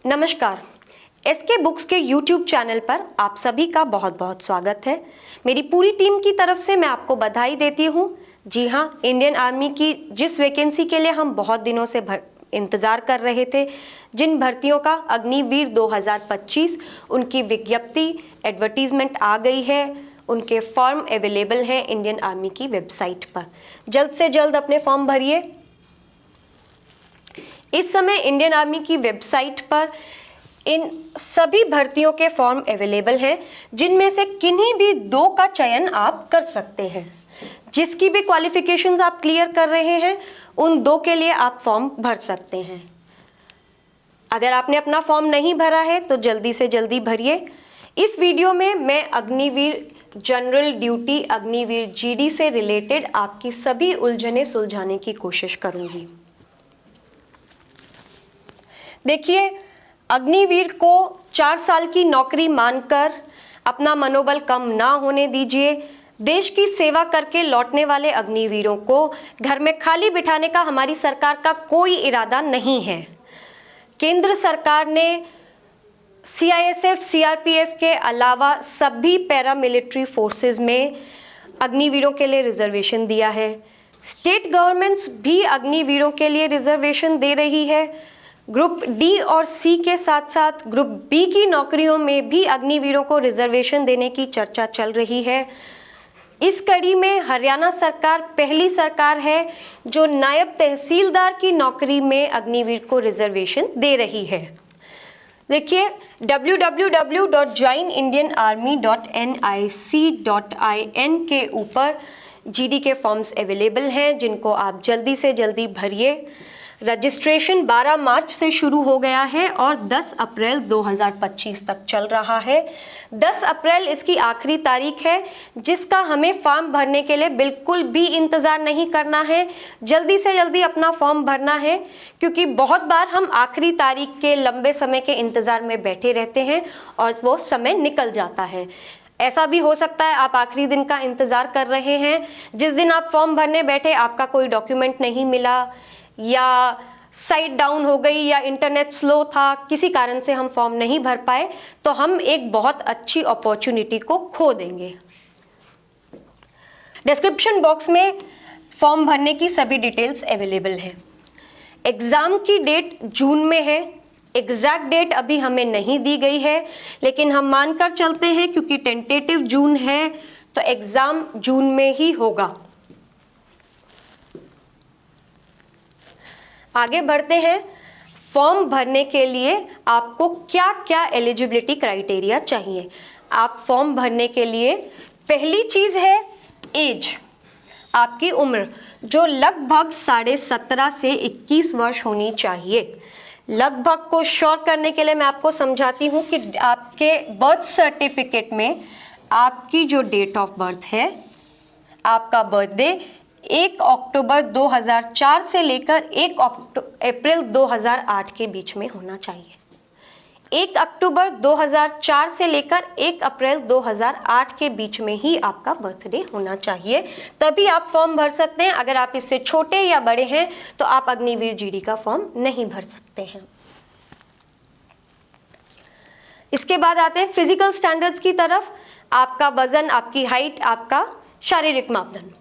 नमस्कार, SK books के YouTube channel पर आप सभी का बहुत बहुत स्वागत है। मेरी पूरी टीम की तरफ से मैं आपको बधाई देती हूँ। जी हाँ, इंडियन आर्मी की जिस वैकेंसी के लिए हम बहुत दिनों से इंतज़ार कर रहे थे, जिन भर्तियों का अग्निवीर 2025 उनकी विज्ञप्ति एडवर्टीजमेंट आ गई है, उनके फॉर्म अवेलेबल हैं इंडियन आर्मी की वेबसाइट पर। जल्द से जल्द अपने फॉर्म भरिए। इस समय इंडियन आर्मी की वेबसाइट पर इन सभी भर्तियों के फॉर्म अवेलेबल हैं, जिनमें से किन्हीं भी दो का चयन आप कर सकते हैं। जिसकी भी क्वालिफिकेशंस आप क्लियर कर रहे हैं, उन दो के लिए आप फॉर्म भर सकते हैं। अगर आपने अपना फॉर्म नहीं भरा है तो जल्दी से जल्दी भरिए। इस वीडियो में मैं Agniveer general duty, Agniveer GD से रिलेटेड आपकी सभी उलझनें सुलझाने की कोशिश करूंगी। देखिए, अग्निवीर को 4 साल की नौकरी मानकर अपना मनोबल कम ना होने दीजिए। देश की सेवा करके लौटने वाले अग्निवीरों को घर में खाली बिठाने का हमारी सरकार का कोई इरादा नहीं है। केंद्र सरकार ने सीआईएसएफ, सीआरपीएफ के अलावा सभी पैरामिलिट्री फोर्सेस में अग्निवीरों के लिए रिजर्वेशन दिया है। स्टेट गवर्नमेंट्स भी अग्निवीरों के लिए रिजर्वेशन दे रही है। ग्रुप डी और सी के साथ साथ ग्रुप बी की नौकरियों में भी अग्निवीरों को रिजर्वेशन देने की चर्चा चल रही है। इस कड़ी में हरियाणा सरकार पहली सरकार है जो नायब तहसीलदार की नौकरी में अग्निवीर को रिजर्वेशन दे रही है। देखिए, www.joinindianarmy.nic.in के ऊपर जीडी के फॉर्म्स अवेलेबल हैं, जिनको आप जल्दी से जल्दी भरिए। रजिस्ट्रेशन 12 मार्च से शुरू हो गया है और 10 अप्रैल 2025 तक चल रहा है। 10 अप्रैल इसकी आखिरी तारीख है, जिसका हमें फॉर्म भरने के लिए बिल्कुल भी इंतज़ार नहीं करना है। जल्दी से जल्दी अपना फॉर्म भरना है, क्योंकि बहुत बार हम आखिरी तारीख के लंबे समय के इंतज़ार में बैठे रहते हैं और वो समय निकल जाता है। ऐसा भी हो सकता है आप आखिरी दिन का इंतज़ार कर रहे हैं, जिस दिन आप फॉर्म भरने बैठे आपका कोई डॉक्यूमेंट नहीं मिला, या साइट डाउन हो गई, या इंटरनेट स्लो था, किसी कारण से हम फॉर्म नहीं भर पाए, तो हम एक बहुत अच्छी अपॉर्चुनिटी को खो देंगे। डिस्क्रिप्शन बॉक्स में फॉर्म भरने की सभी डिटेल्स अवेलेबल हैं। एग्ज़ाम की डेट जून में है। एग्जैक्ट डेट अभी हमें नहीं दी गई है, लेकिन हम मानकर चलते हैं क्योंकि टेंटेटिव जून है तो एग्ज़ाम जून में ही होगा। आगे बढ़ते हैं। फॉर्म भरने के लिए आपको क्या क्या एलिजिबिलिटी क्राइटेरिया चाहिए। आप फॉर्म भरने के लिए पहली चीज़ है एज, आपकी उम्र, जो लगभग 17.5 से 21 वर्ष होनी चाहिए। लगभग को श्योर करने के लिए मैं आपको समझाती हूँ कि आपके बर्थ सर्टिफिकेट में आपकी जो डेट ऑफ बर्थ है, आपका बर्थडे 1 अक्टूबर 2004 से लेकर 1 अप्रैल 2008 के बीच में होना चाहिए। 1 अक्टूबर 2004 से लेकर 1 अप्रैल 2008 के बीच में ही आपका बर्थडे होना चाहिए, तभी आप फॉर्म भर सकते हैं। अगर आप इससे छोटे या बड़े हैं तो आप अग्निवीर जीडी का फॉर्म नहीं भर सकते हैं। इसके बाद आते हैं फिजिकल स्टैंडर्ड्स की तरफ। आपका वजन, आपकी हाइट, आपका शारीरिक मापदंड।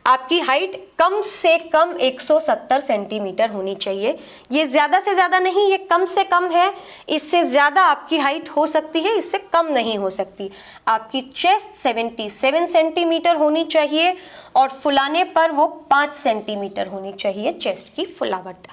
आपकी हाइट कम से कम 170 सेंटीमीटर होनी चाहिए। ये ज़्यादा से ज़्यादा नहीं, ये कम से कम है। इससे ज़्यादा आपकी हाइट हो सकती है, इससे कम नहीं हो सकती। आपकी चेस्ट 77 सेंटीमीटर होनी चाहिए और फुलाने पर वो 5 सेंटीमीटर होनी चाहिए चेस्ट की फुलावट।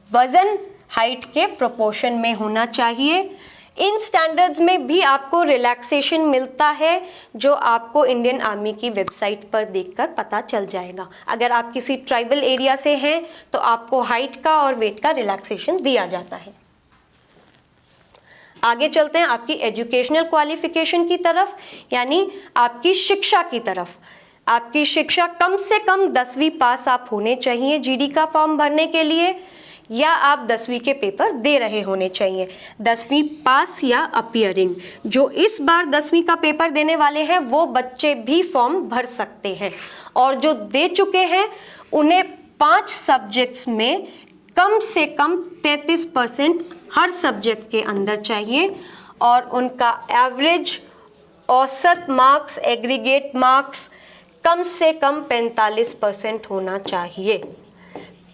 वज़न हाइट के प्रोपोर्शन में होना चाहिए। इन स्टैंडर्ड्स में भी आपको रिलैक्सेशन मिलता है, जो आपको इंडियन आर्मी की वेबसाइट पर देखकर पता चल जाएगा। अगर आप किसी ट्राइबल एरिया से हैं तो आपको हाइट का और वेट का रिलैक्सेशन दिया जाता है। आगे चलते हैं आपकी एजुकेशनल क्वालिफिकेशन की तरफ, यानी आपकी शिक्षा की तरफ। आपकी शिक्षा कम से कम 10वीं पास आप होने चाहिए जीडी का फॉर्म भरने के लिए, या आप 10वीं के पेपर दे रहे होने चाहिए। 10वीं पास या अपीयरिंग। जो इस बार 10वीं का पेपर देने वाले हैं वो बच्चे भी फॉर्म भर सकते हैं, और जो दे चुके हैं उन्हें 5 सब्जेक्ट्स में कम से कम 33% हर सब्जेक्ट के अंदर चाहिए और उनका एवरेज औसत मार्क्स, एग्रीगेट मार्क्स कम से कम 45% होना चाहिए।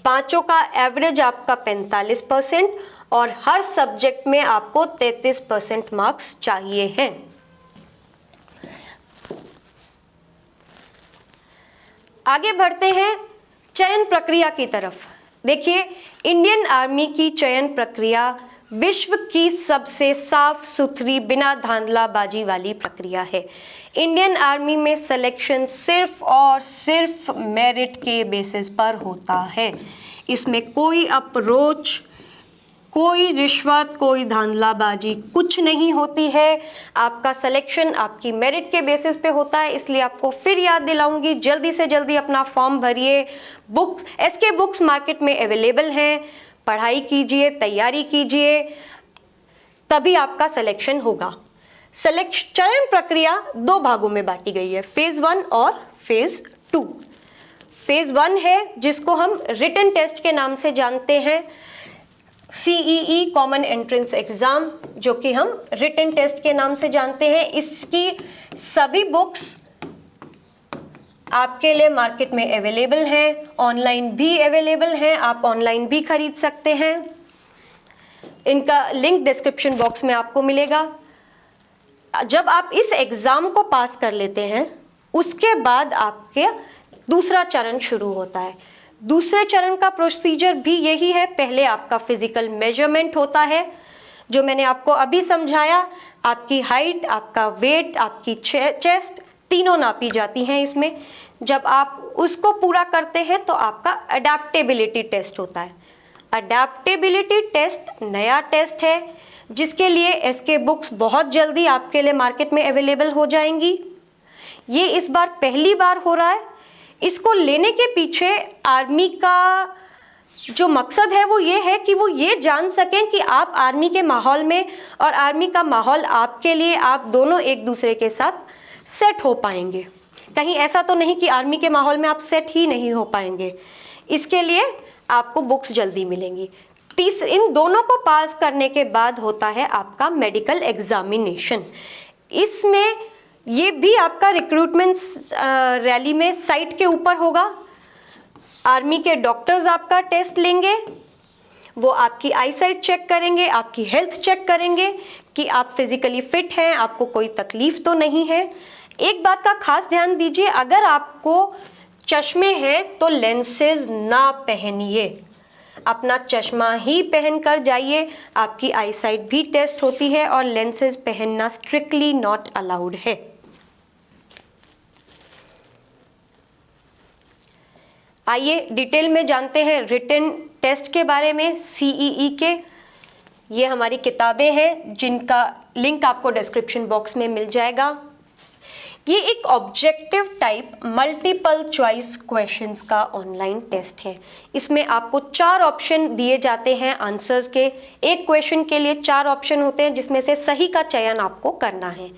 पांचों का एवरेज आपका 45% और हर सब्जेक्ट में आपको 33% मार्क्स चाहिए हैं। आगे बढ़ते हैं चयन प्रक्रिया की तरफ। देखिए, इंडियन आर्मी की चयन प्रक्रिया विश्व की सबसे साफ सुथरी, बिना धांधलाबाजी वाली प्रक्रिया है। इंडियन आर्मी में सिलेक्शन सिर्फ और सिर्फ मेरिट के बेसिस पर होता है। इसमें कोई अप्रोच, कोई रिश्वत, कोई धांधलाबाजी कुछ नहीं होती है। आपका सिलेक्शन आपकी मेरिट के बेसिस पे होता है। इसलिए आपको फिर याद दिलाऊंगी, जल्दी से जल्दी अपना फॉर्म भरिए। बुक्स, एसके बुक्स मार्केट में अवेलेबल हैं। पढ़ाई कीजिए, तैयारी कीजिए, तभी आपका सिलेक्शन होगा। चयन प्रक्रिया 2 भागों में बांटी गई है, फेज 1 और फेज 2। फेज 1 है जिसको हम रिटन टेस्ट के नाम से जानते हैं, CEE कॉमन एंट्रेंस एग्जाम, जो कि हम रिटन टेस्ट के नाम से जानते हैं। इसकी सभी बुक्स आपके लिए मार्केट में अवेलेबल हैं, ऑनलाइन भी अवेलेबल हैं, आप ऑनलाइन भी खरीद सकते हैं। इनका लिंक डिस्क्रिप्शन बॉक्स में आपको मिलेगा। जब आप इस एग्ज़ाम को पास कर लेते हैं, उसके बाद आपके दूसरा चरण शुरू होता है। दूसरे चरण का प्रोसीजर भी यही है। पहले आपका फिजिकल मेजरमेंट होता है, जो मैंने आपको अभी समझाया। आपकी हाइट, आपका वेट, आपकी चेस्ट तीनों नापी जाती हैं इसमें। जब आप उसको पूरा करते हैं तो आपका अडेप्टेबिलिटी टेस्ट होता है। अडेप्टेबिलिटी टेस्ट नया टेस्ट है, जिसके लिए एसके बुक्स बहुत जल्दी आपके लिए मार्केट में अवेलेबल हो जाएंगी। ये इस बार पहली बार हो रहा है। इसको लेने के पीछे आर्मी का जो मकसद है वो ये है कि वो ये जान सकें कि आप आर्मी के माहौल में और आर्मी का माहौल आपके लिए, आप दोनों एक दूसरे के साथ सेट हो पाएंगे। कहीं ऐसा तो नहीं कि आर्मी के माहौल में आप सेट ही नहीं हो पाएंगे। इसके लिए आपको बुक्स जल्दी मिलेंगी। इन दोनों को पास करने के बाद होता है आपका मेडिकल एग्जामिनेशन। इसमें ये भी आपका रिक्रूटमेंट रैली में साइट के ऊपर होगा। आर्मी के डॉक्टर्स आपका टेस्ट लेंगे, वो आपकी आई साइट चेक करेंगे, आपकी हेल्थ चेक करेंगे कि आप फिजिकली फिट हैं, आपको कोई तकलीफ तो नहीं है। एक बात का खास ध्यान दीजिए, अगर आपको चश्मे हैं तो लेंसेज ना पहनिए, अपना चश्मा ही पहन कर जाइए। आपकी आई साइट भी टेस्ट होती है और लेंसेज पहनना स्ट्रिक्टली नॉट अलाउड है। आइए डिटेल में जानते हैं रिटन टेस्ट के बारे में, CEE के। ये हमारी किताबें हैं जिनका लिंक आपको डिस्क्रिप्शन बॉक्स में मिल जाएगा। ये एक objective type multiple choice questions का ऑनलाइन टेस्ट है। इसमें आपको 4 ऑप्शन दिए जाते हैं आंसर्स के। एक क्वेश्चन के लिए 4 ऑप्शन होते हैं, जिसमें से सही का चयन आपको करना है।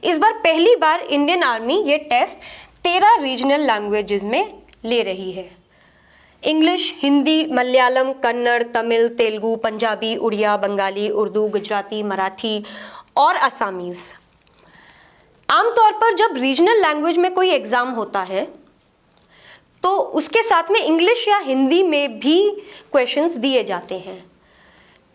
इस बार पहली बार इंडियन आर्मी ये टेस्ट 13 रीजनल लैंग्वेजेस में ले रही है। इंग्लिश, हिंदी, मलयालम, कन्नड़, तमिल, तेलुगु, पंजाबी, उड़िया, बंगाली, उर्दू, गुजराती, मराठी और असामीज़। आमतौर पर जब रीजनल लैंग्वेज में कोई एग्ज़ाम होता है तो उसके साथ में इंग्लिश या हिंदी में भी क्वेश्चंस दिए जाते हैं।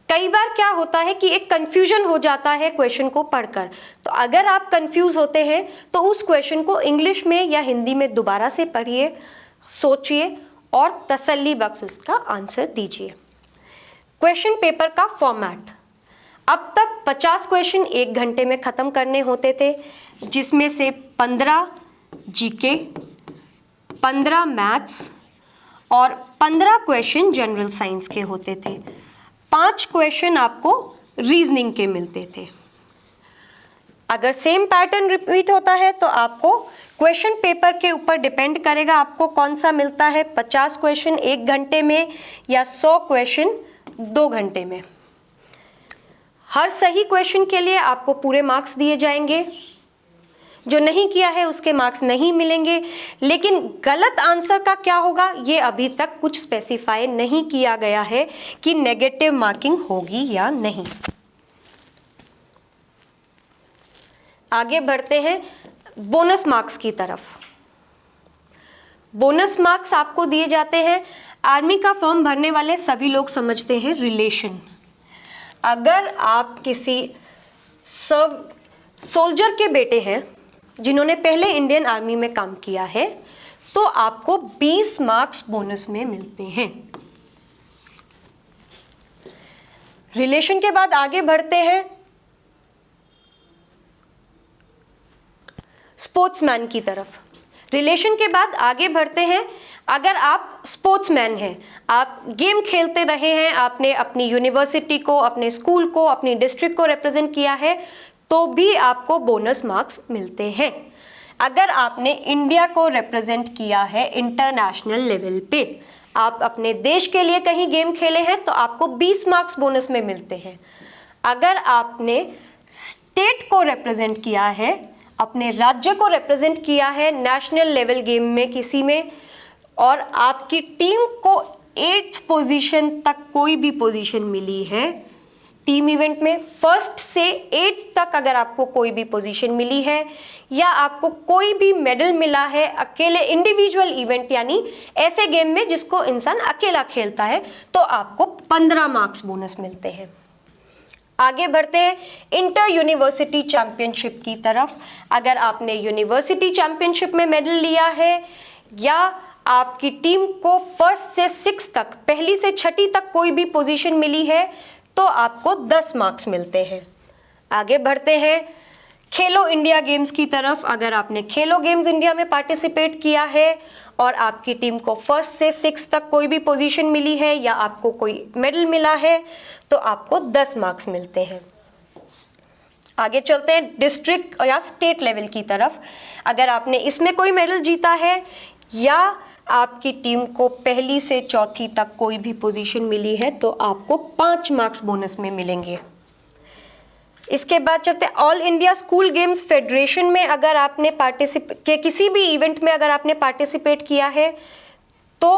कई बार क्या होता है कि एक कंफ्यूजन हो जाता है क्वेश्चन को पढ़कर। तो अगर आप कंफ्यूज होते हैं तो उस क्वेश्चन को इंग्लिश में या हिंदी में दोबारा से पढ़िए, सोचिए और तसल्ली बख्श उसका आंसर दीजिए। क्वेश्चन पेपर का फॉर्मेट, अब तक 50 क्वेश्चन 1 घंटे में ख़त्म करने होते थे, जिसमें से 15 जीके, 15 मैथ्स और 15 क्वेश्चन जनरल साइंस के होते थे। 5 क्वेश्चन आपको रीजनिंग के मिलते थे। अगर सेम पैटर्न रिपीट होता है तो आपको क्वेश्चन पेपर के ऊपर डिपेंड करेगा आपको कौन सा मिलता है, 50 क्वेश्चन 1 घंटे में या 100 क्वेश्चन 2 घंटे में। हर सही क्वेश्चन के लिए आपको पूरे मार्क्स दिए जाएंगे। जो नहीं किया है उसके मार्क्स नहीं मिलेंगे। लेकिन गलत आंसर का क्या होगा ये अभी तक कुछ स्पेसिफाई नहीं किया गया है कि नेगेटिव मार्किंग होगी या नहीं। आगे बढ़ते हैं बोनस मार्क्स की तरफ। बोनस मार्क्स आपको दिए जाते हैं, आर्मी का फॉर्म भरने वाले सभी लोग समझते हैं रिलेशन। अगर आप किसी सोल्जर के बेटे हैं जिन्होंने पहले इंडियन आर्मी में काम किया है तो आपको 20 मार्क्स बोनस में मिलते हैं। रिलेशन के बाद आगे बढ़ते हैं स्पोर्ट्समैन की तरफ। रिलेशन के बाद आगे बढ़ते हैं, अगर आप स्पोर्ट्समैन हैं, आप गेम खेलते रहे हैं, आपने अपनी यूनिवर्सिटी को, अपने स्कूल को, अपनी डिस्ट्रिक्ट को रिप्रेजेंट किया है तो भी आपको बोनस मार्क्स मिलते हैं। अगर आपने इंडिया को रिप्रेजेंट किया है इंटरनेशनल लेवल पे, आप अपने देश के लिए कहीं गेम खेले हैं तो आपको 20 मार्क्स बोनस में मिलते हैं। अगर आपने स्टेट को रिप्रेजेंट किया है, अपने राज्य को रिप्रेजेंट किया है नेशनल लेवल गेम में किसी में, और आपकी टीम को 8th पोजीशन तक कोई भी पोजीशन मिली है टीम इवेंट में, 1st से 8th तक अगर आपको कोई भी पोजीशन मिली है या आपको कोई भी मेडल मिला है अकेले इंडिविजुअल इवेंट यानी ऐसे गेम में जिसको इंसान अकेला खेलता है, तो आपको 15 मार्क्स बोनस मिलते हैं। आगे बढ़ते हैं इंटर यूनिवर्सिटी चैंपियनशिप की तरफ। अगर आपने यूनिवर्सिटी चैंपियनशिप में मेडल लिया है या आपकी टीम को 1st से 6th तक, पहली से 6ठी तक कोई भी पोजीशन मिली है तो आपको 10 मार्क्स मिलते हैं। आगे बढ़ते हैं खेलो इंडिया गेम्स की तरफ। अगर आपने खेलो गेम्स इंडिया में पार्टिसिपेट किया है और आपकी टीम को 1st से 6th तक कोई भी पोजीशन मिली है या आपको कोई मेडल मिला है तो आपको 10 मार्क्स मिलते हैं। आगे चलते हैं डिस्ट्रिक्ट या स्टेट लेवल की तरफ। अगर आपने इसमें कोई मेडल जीता है या आपकी टीम को पहली से 4थी तक कोई भी पोजीशन मिली है तो आपको 5 मार्क्स बोनस में मिलेंगे। इसके बाद चलते हैं all India school games federation में। अगर आपने किसी भी इवेंट में अगर आपने पार्टिसिपेट किया है तो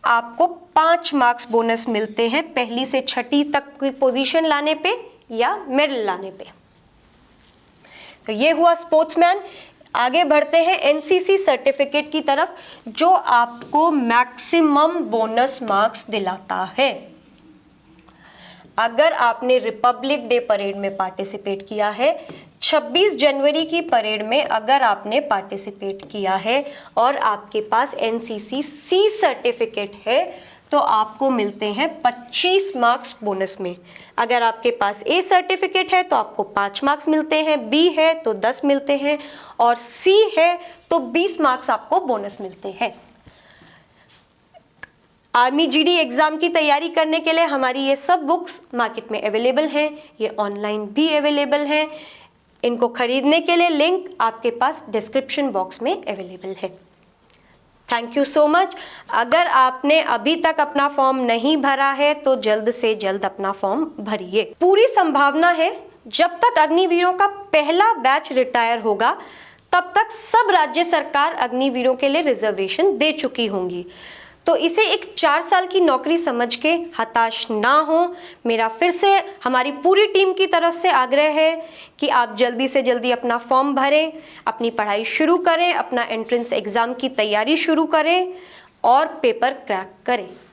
आपको 5 मार्क्स बोनस मिलते हैं पहली से 6ठी तक की पोजीशन लाने पे या मेडल लाने पे। तो ये हुआ स्पोर्ट्समैन। आगे बढ़ते हैं एनसीसी सर्टिफिकेट की तरफ जो आपको मैक्सिमम बोनस मार्क्स दिलाता है। अगर आपने रिपब्लिक डे परेड में पार्टिसिपेट किया है, 26 जनवरी की परेड में अगर आपने पार्टिसिपेट किया है और आपके पास एनसीसी सी सर्टिफिकेट है तो आपको मिलते हैं 25 मार्क्स बोनस में। अगर आपके पास ए सर्टिफिकेट है तो आपको 5 मार्क्स मिलते हैं, बी है तो 10 मिलते हैं और सी है तो 20 मार्क्स आपको बोनस मिलते हैं। आर्मी जीडी एग्जाम की तैयारी करने के लिए हमारी ये सब बुक्स मार्केट में अवेलेबल हैं, ये ऑनलाइन भी अवेलेबल हैं। इनको खरीदने के लिए लिंक आपके पास डिस्क्रिप्शन बॉक्स में अवेलेबल है। Thank you so much. अगर आपने अभी तक अपना फॉर्म नहीं भरा है तो जल्द से जल्द अपना फॉर्म भरिए। पूरी संभावना है जब तक अग्निवीरों का पहला बैच रिटायर होगा तब तक सब राज्य सरकार अग्निवीरों के लिए रिजर्वेशन दे चुकी होंगी। तो इसे एक 4 साल की नौकरी समझ के हताश ना हो। मेरा फिर से हमारी पूरी टीम की तरफ से आग्रह है कि आप जल्दी से जल्दी अपना फॉर्म भरें, अपनी पढ़ाई शुरू करें, अपना एंट्रेंस एग्ज़ाम की तैयारी शुरू करें और पेपर क्रैक करें।